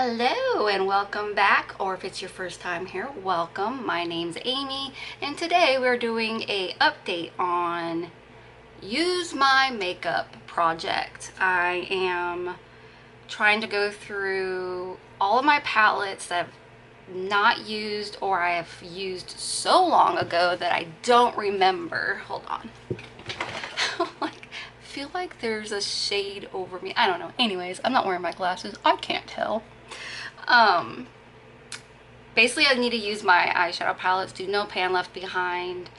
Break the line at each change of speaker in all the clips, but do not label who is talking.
Hello and welcome back, or if it's your first time here, welcome. My name's Amy and today we're doing a update on Use My Makeup project. I am trying to go through all of my palettes that I've not used or I have used so long ago that I don't remember. Hold on. Like, I feel like there's a shade over me. I don't know. Anyways, I'm not wearing my glasses. I can't tell. Basically I need to use my eyeshadow palettes, do no pan left behind,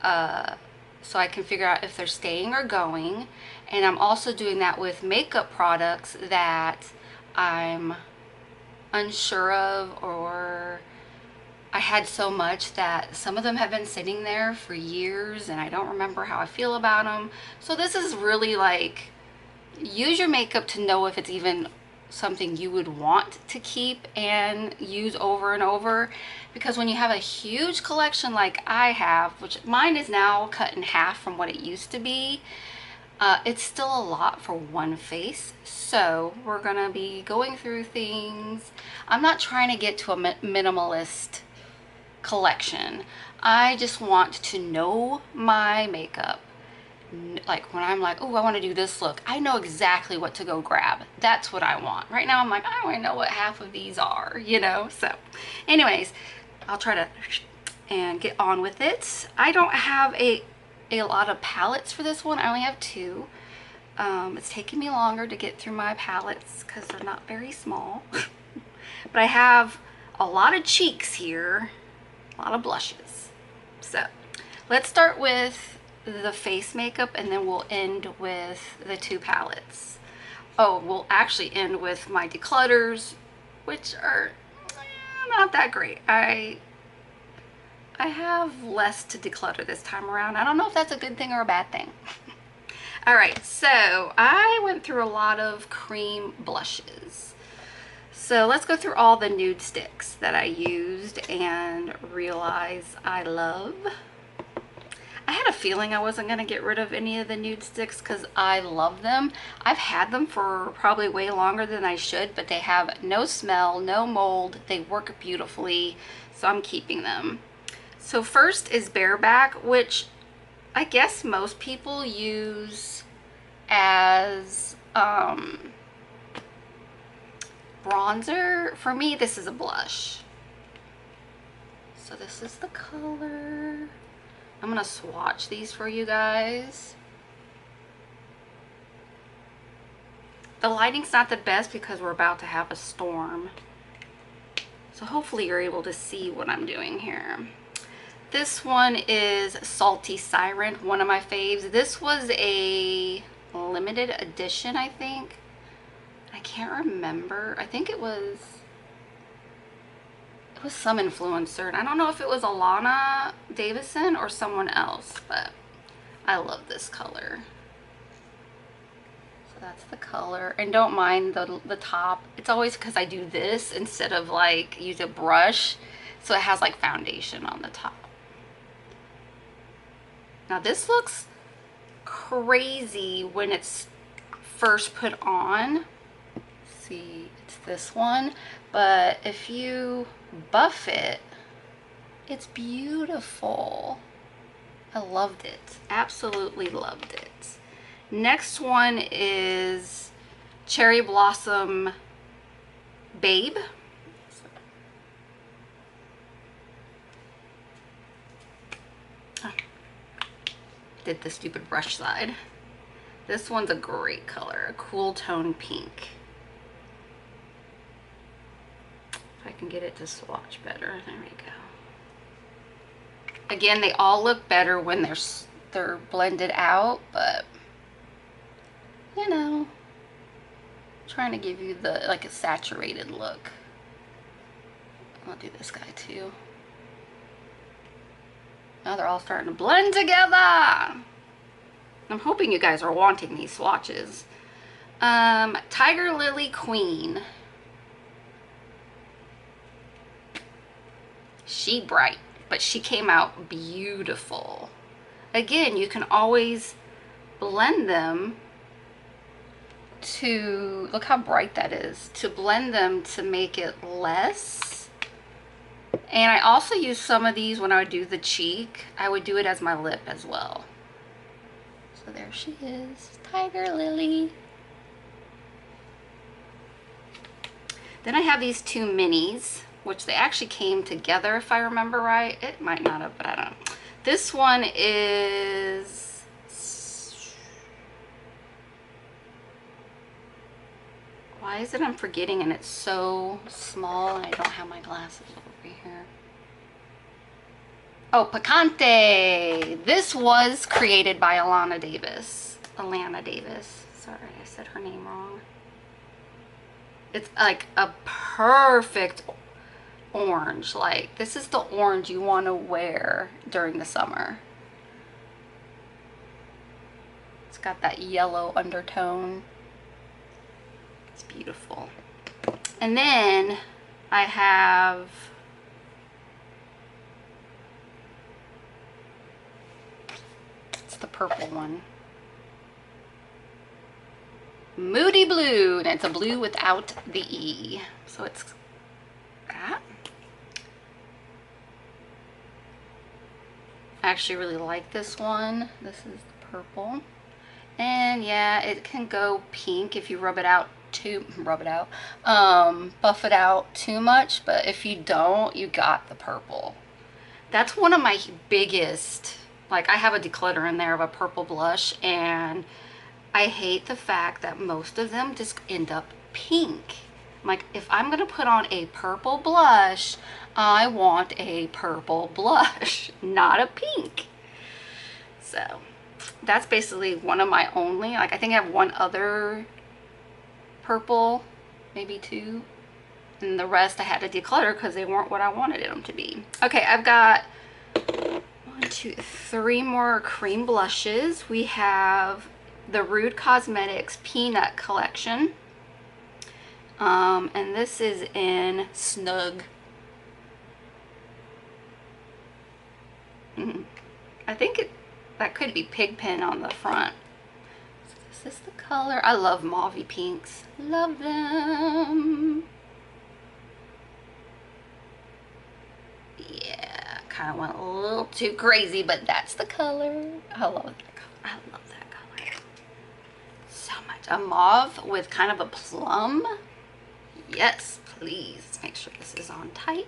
so I can figure out if they're staying or going. And I'm also doing that with makeup products that I'm unsure of, or I had so much that some of them have been sitting there for years and I don't remember how I feel about them. So this is really like, use your makeup to know if it's even something you would want to keep and use over and over, because when you have a huge collection like I have, which mine is now cut in half from what it used to be, it's still a lot for one face. So we're gonna be going through things. I'm not trying to get to a minimalist collection. I just want to know my makeup. Like when I'm like, oh, I want to do this look, I know exactly what to go grab. That's what I want. Right now I'm like, I don't even know what half of these are, you know? So anyways, I'll try to and get on with it. I don't have a lot of palettes for this one. I only have two. It's taking me longer to get through my palettes because they're not very small. But I have a lot of cheeks here, a lot of blushes. So let's start with the face makeup and then we'll end with the two palettes. Oh, we'll actually end with my declutters, which are not that great. I have less to declutter this time around. I don't know if that's a good thing or a bad thing. All right, so I went through a lot of cream blushes. So let's go through all the nude sticks that I used and realize I love. I had a feeling I wasn't going to get rid of any of the nude sticks because I love them. I've had them for probably way longer than I should, but they have no smell, no mold. They work beautifully, so I'm keeping them. So first is Bareback, which I guess most people use as bronzer. For me, this is a blush. So this is the color. I'm gonna swatch these for you guys. The lighting's not the best because we're about to have a storm. So hopefully you're able to see what I'm doing here. This one is Salty Siren, one of my faves. This was a limited edition, I think. I can't remember. I think it was some influencer, and I don't know if it was Alana Davison or someone else, but I love this color. So that's the color, and don't mind the top. It's always because I do this instead of like use a brush, so it has like foundation on the top. Now this looks crazy when it's first put on. See, it's this one, but if you buff it, it's beautiful. I loved it. Absolutely loved it. Next one is Cherry Blossom Babe. Did the stupid brush side. This one's a great color, a cool tone pink. If I can get it to swatch better, there we go. Again, they all look better when they're blended out, but you know, trying to give you the like a saturated look. I'll do this guy too. Now they're all starting to blend together. I'm hoping you guys are wanting these swatches. Tiger Lily Queen. She bright, but she came out beautiful. Again, you can always blend them to, look how bright that is, to blend them to make it less. And I also use some of these when I would do the cheek. I would do it as my lip as well. So there she is, Tiger Lily. Then I have these two minis, which they actually came together if I remember right. It might not have, but I don't know. This one is, why is it I'm forgetting and it's so small and I don't have my glasses over here. Oh, Picante. This was created by Alana Davis. Sorry, I said her name wrong. It's like a perfect orange. Like, this is the orange you want to wear during the summer. It's got that yellow undertone. It's beautiful. And then I have the purple one, Moody Blue, and it's a blue without the E, so it's that. I actually really like this one. This is the purple, and yeah, it can go pink if you buff it out too much, but if you don't, you got the purple. That's one of my biggest, like, I have a declutter in there of a purple blush, and I hate the fact that most of them just end up pink. Like, if I'm gonna put on a purple blush, I want a purple blush, not a pink. So that's basically one of my only, like, I think I have one other purple, maybe two, and the rest I had to declutter because they weren't what I wanted them to be. Okay, I've got 1, 2, 3 more cream blushes. We have the Rude Cosmetics Peanut Collection. And this is in Snug. I think that could be Pigpen on the front. So this is the color. I love mauvey pinks. Love them. Yeah, kind of went a little too crazy, but that's the color. I love that color. I love that color so much. A mauve with kind of a plum. Yes, please. Let's make sure this is on tight.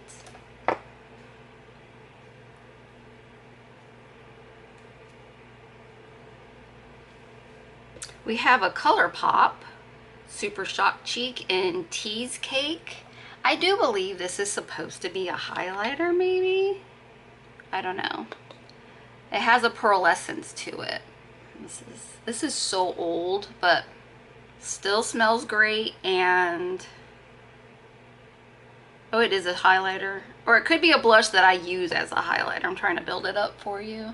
We have a ColourPop Super Shock Cheek in Tease Cake. I do believe this is supposed to be a highlighter, maybe? I don't know. It has a pearlescence to it. This is so old, but still smells great, and oh, it is a highlighter. Or it could be a blush that I use as a highlighter. I'm trying to build it up for you.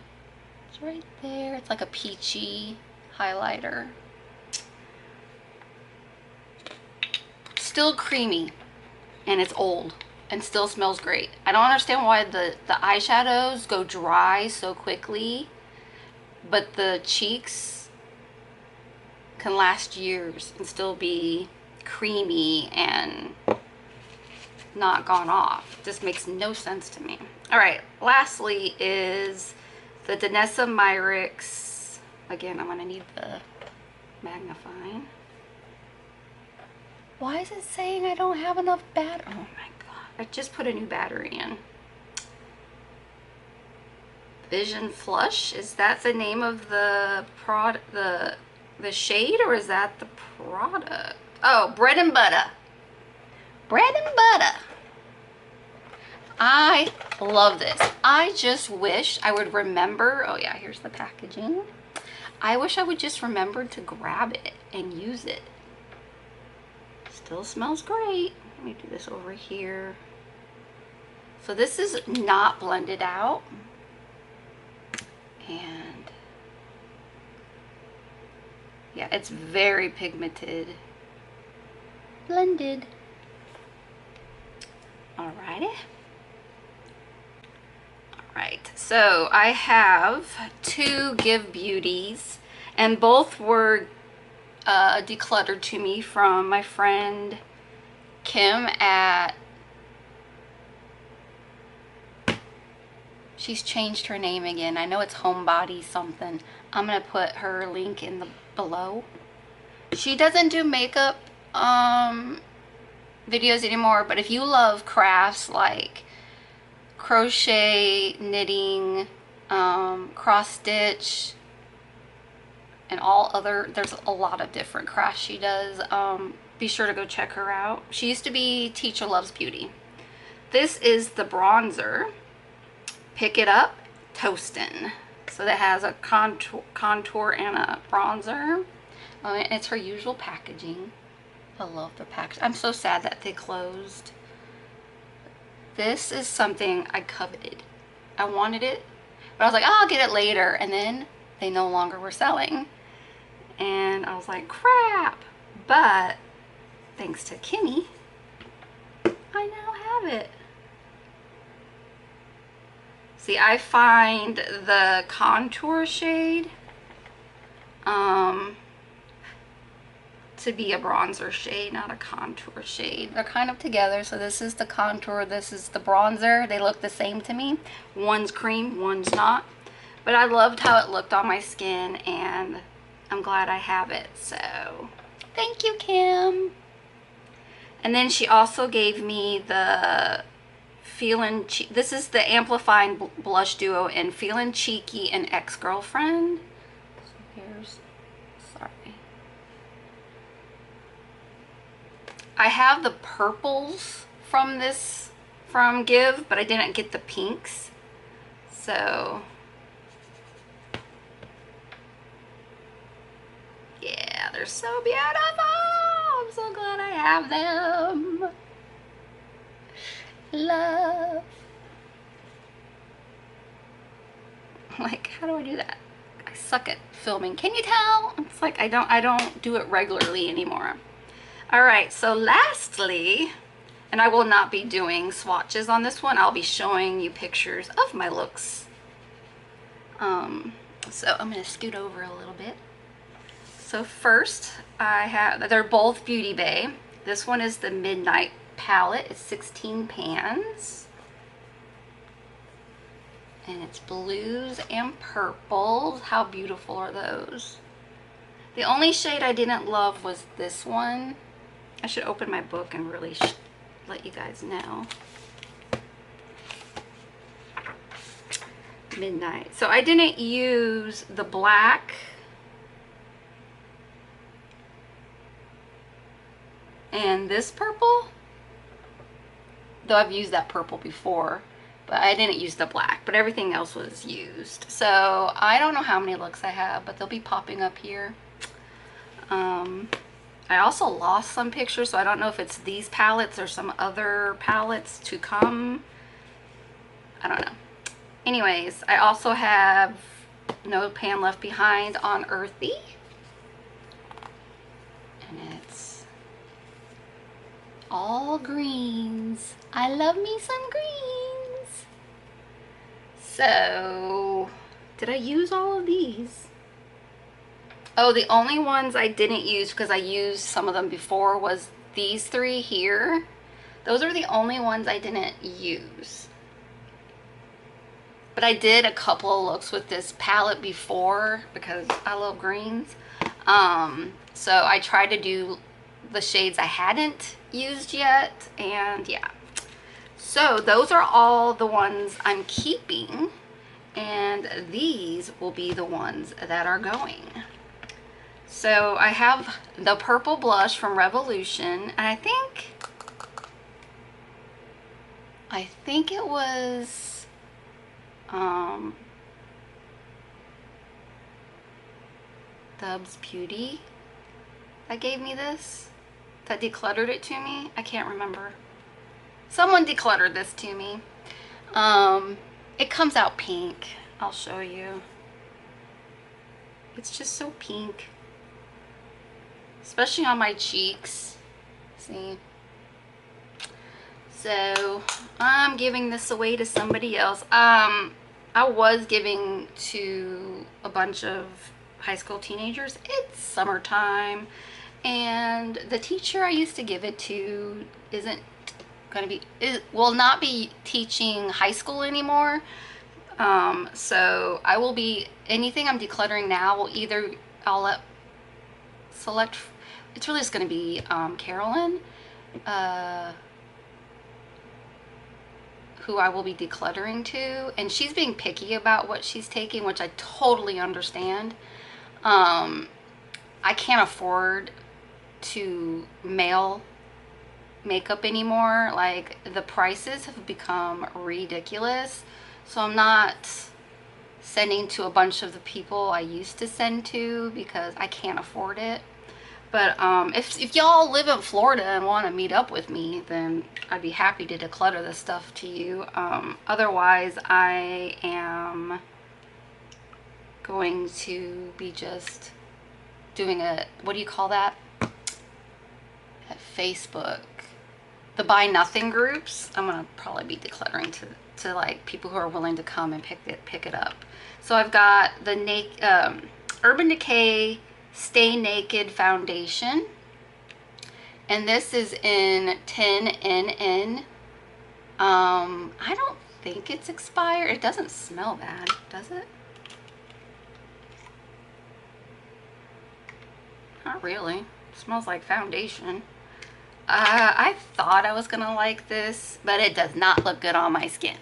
It's right there. It's like a peachy highlighter. Still creamy, and it's old and still smells great. I don't understand why the eyeshadows go dry so quickly, but the cheeks can last years and still be creamy and not gone off. It just makes no sense to me. All right, lastly is the Danessa Myricks. Again, I'm gonna need the magnifying. Why is it saying I don't have enough battery? Oh my god, I just put a new battery in. Vision Flush, is that the name of the the shade, or is that the product? Oh, Bread and Butter. Bread and Butter. I love this. I just wish I would remember. Oh yeah, here's the packaging. I wish I would just remember to grab it and use it. Still smells great. Let me do this over here. So this is not blended out. And yeah, it's very pigmented. Blended. Alrighty. Alright, so I have two Give Beauties, and both were decluttered to me from my friend Kim at, she's changed her name again. I know it's Homebody something. I'm gonna put her link in the below. She doesn't do makeup videos anymore, but if you love crafts like crochet, knitting, cross stitch, and all other, there's a lot of different crafts she does. Be sure to go check her out. She used to be Teacher Loves Beauty. This is the bronzer. Pick It Up Toastin'. So that has a contour and a bronzer. And it's her usual packaging. I love the package. I'm so sad that they closed. This is something I coveted. I wanted it, but I was like, oh, I'll get it later. And then they no longer were selling. And I was like, crap. But thanks to Kimmy, I now have it. See, I find the contour shade to be a bronzer shade, not a contour shade. They're kind of together. So this is the contour, this is the bronzer. They look the same to me. One's cream, one's not. But I loved how it looked on my skin, and I'm glad I have it. So thank you, Kim. And then she also gave me the this is the Amplifying Blush Duo in Feelin' Cheeky and Ex-Girlfriend. So here's, sorry. I have the purples from this, from Give, but I didn't get the pinks. So, yeah, they're so beautiful. I'm so glad I have them. Love. Like, how do I do that? I suck at filming. Can you tell? It's like I don't do it regularly anymore. All right, so lastly, and I will not be doing swatches on this one. I'll be showing you pictures of my looks. So I'm gonna scoot over a little bit. So first, they're both Beauty Bay. This one is the Midnight palette. It's 16 pans. And it's blues and purples. How beautiful are those? The only shade I didn't love was this one. I should open my book and really let you guys know. Midnight. So I didn't use the black and this purple, though I've used that purple before, but I didn't use the black, but everything else was used. So I don't know how many looks I have, but they'll be popping up here. I also lost some pictures, so I don't know if it's these palettes or some other palettes to come. I don't know. Anyways, I also have No Pan Left Behind on Earthy. And it's all greens. I love me some greens. So, did I use all of these? Oh, the only ones I didn't use, because I used some of them before, was these three here. Those are the only ones I didn't use. But I did a couple of looks with this palette before, because I love greens. So I tried to do the shades I hadn't used yet, and yeah. So those are all the ones I'm keeping, and these will be the ones that are going. So I have the purple blush from Revolution, and I think it was Dubs Beauty that gave me this, that decluttered it to me. I can't remember. Someone decluttered this to me. It comes out pink. I'll show you. It's just so pink. Especially on my cheeks. See? So, I'm giving this away to somebody else. I was giving to a bunch of high school teenagers. It's summertime, and the teacher I used to give it to isn't going to be, will not be teaching high school anymore. So I will be, anything I'm decluttering now will either, select, it's really just going to be Carolyn, who I will be decluttering to, and she's being picky about what she's taking, which I totally understand. I can't afford to mail makeup anymore. Like, the prices have become ridiculous, so I'm not sending to a bunch of the people I used to send to because I can't afford it. But if y'all live in Florida and want to meet up with me, then I'd be happy to declutter this stuff to you. Otherwise, I am going to be just doing a, what do you call that? At Facebook. The buy nothing groups. I'm going to probably be decluttering to like people who are willing to come and pick it up. So I've got the Urban Decay Stay Naked foundation, and this is in 10NN. I don't think it's expired. It doesn't smell bad, does it? Not really. It smells like foundation. I thought I was gonna like this, but it does not look good on my skin.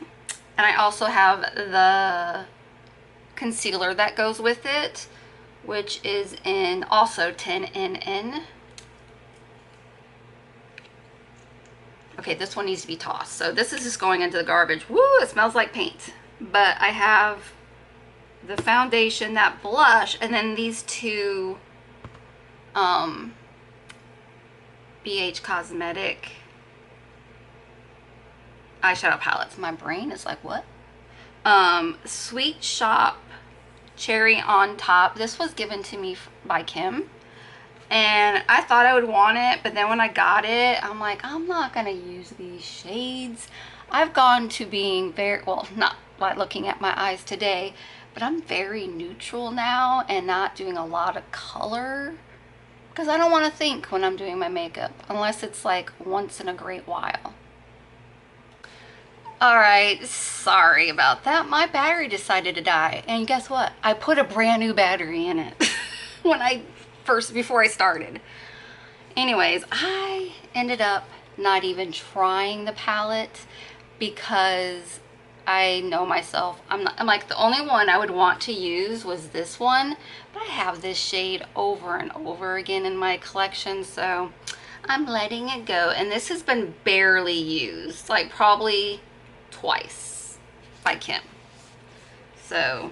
And I also have the concealer that goes with it, which is in also 10NN. Okay, this one needs to be tossed. So this is just going into the garbage. Woo, it smells like paint. But I have the foundation, that blush, and then these two BH Cosmetic eyeshadow palettes. My brain is like, what? Sweet Shop Cherry on Top. This was given to me by Kim, and I thought I would want it, but then when I got it, I'm like, I'm not gonna use these shades. I've gone to being very, well, not by looking at my eyes today, but I'm very neutral now and not doing a lot of color because I don't want to think when I'm doing my makeup unless it's like once in a great while. Alright, sorry about that. My battery decided to die. And guess what? I put a brand new battery in it before I started. Anyways, I ended up not even trying the palette because I know myself. I'm like, the only one I would want to use was this one. But I have this shade over and over again in my collection, so I'm letting it go. And this has been barely used. Like, probably twice by Kim. So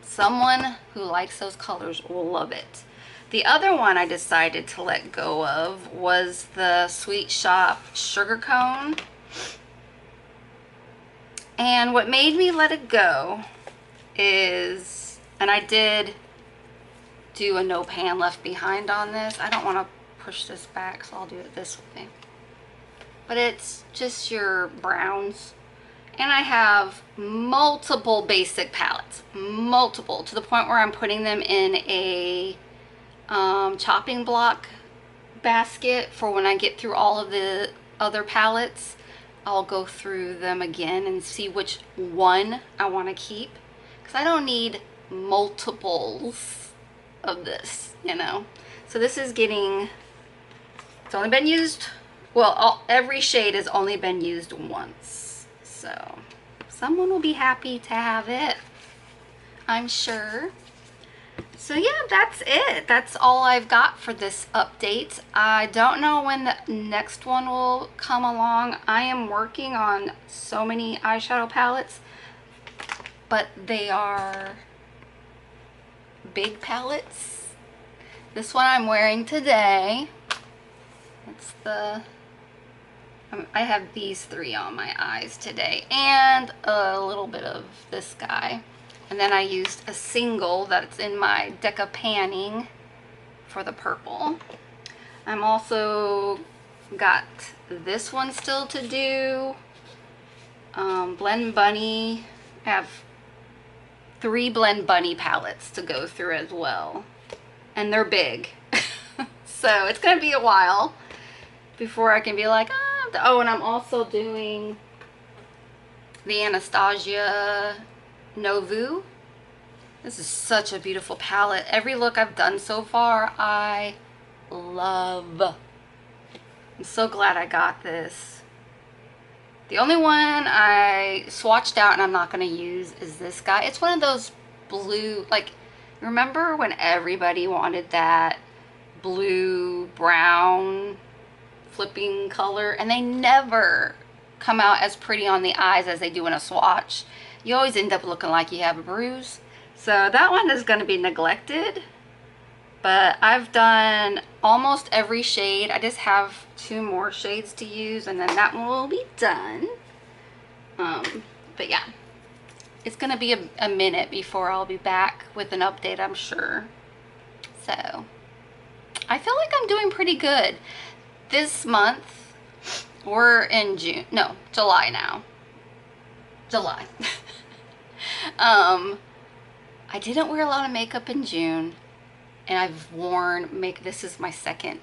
someone who likes those colors will love it. The other one I decided to let go of was the Sweet Shop Sugar Cone. And what made me let it go is, and I did do a no pan left behind on this. I don't want to push this back, so I'll do it this way. But it's just your browns. And I have multiple basic palettes. Multiple, to the point where I'm putting them in a chopping block basket for when I get through all of the other palettes. I'll go through them again and see which one I want to keep. Because I don't need multiples of this, you know. So this is getting, it's only been used, well, every shade has only been used once. So someone will be happy to have it, I'm sure. So yeah, that's it. That's all I've got for this update. I don't know when the next one will come along. I am working on so many eyeshadow palettes, but they are big palettes. This one I'm wearing today. It's the, I have these three on my eyes today, and a little bit of this guy. And then I used a single that's in my Deca Panning for the purple. I'm also got this one still to do. Blend Bunny. I have 3 Blend Bunny palettes to go through as well. And they're big. So it's going to be a while before I can be like, oh, and I'm also doing the Anastasia Novu. This is such a beautiful palette. Every look I've done so far, I love. I'm so glad I got this. The only one I swatched out and I'm not going to use is this guy. It's one of those blue, like, remember when everybody wanted that blue, brown, flipping color? And they never come out as pretty on the eyes as they do in a swatch. You always end up looking like you have a bruise. So that one is going to be neglected. But I've done almost every shade. I just have 2 more shades to use and then that one will be done. But yeah, it's going to be a minute before I'll be back with an update, I'm sure. So I feel like I'm doing pretty good. This month, we're in June. No, July now. July. I didn't wear a lot of makeup in June. And I've worn this is my second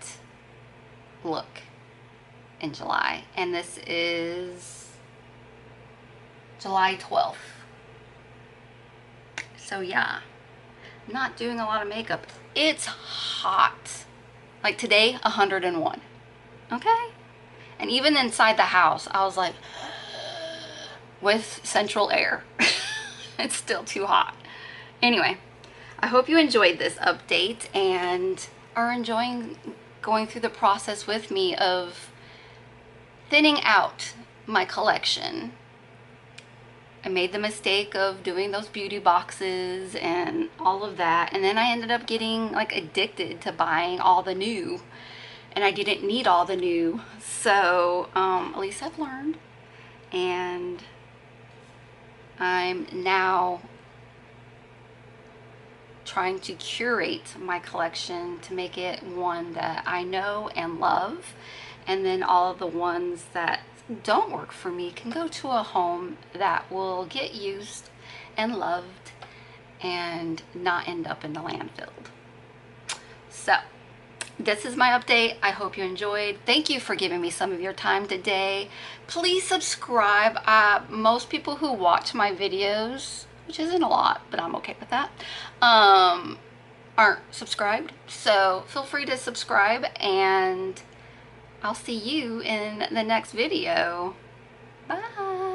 look in July. And this is July 12th. So yeah, not doing a lot of makeup. It's hot. Like today, 101. Okay? And even inside the house, I was like, with central air. It's still too hot. Anyway. I hope you enjoyed this update and are enjoying going through the process with me of thinning out my collection. I made the mistake of doing those beauty boxes and all of that, and then I ended up getting like addicted to buying all the new, and I didn't need all the new. So at least I've learned, and I'm now trying to curate my collection to make it one that I know and love, and then all of the ones that don't work for me can go to a home that will get used and loved and not end up in the landfill. So this is my update. I hope you enjoyed. Thank you for giving me some of your time today. Please subscribe. Most people who watch my videos, which isn't a lot, but I'm okay with that, aren't subscribed. So feel free to subscribe, and I'll see you in the next video. Bye.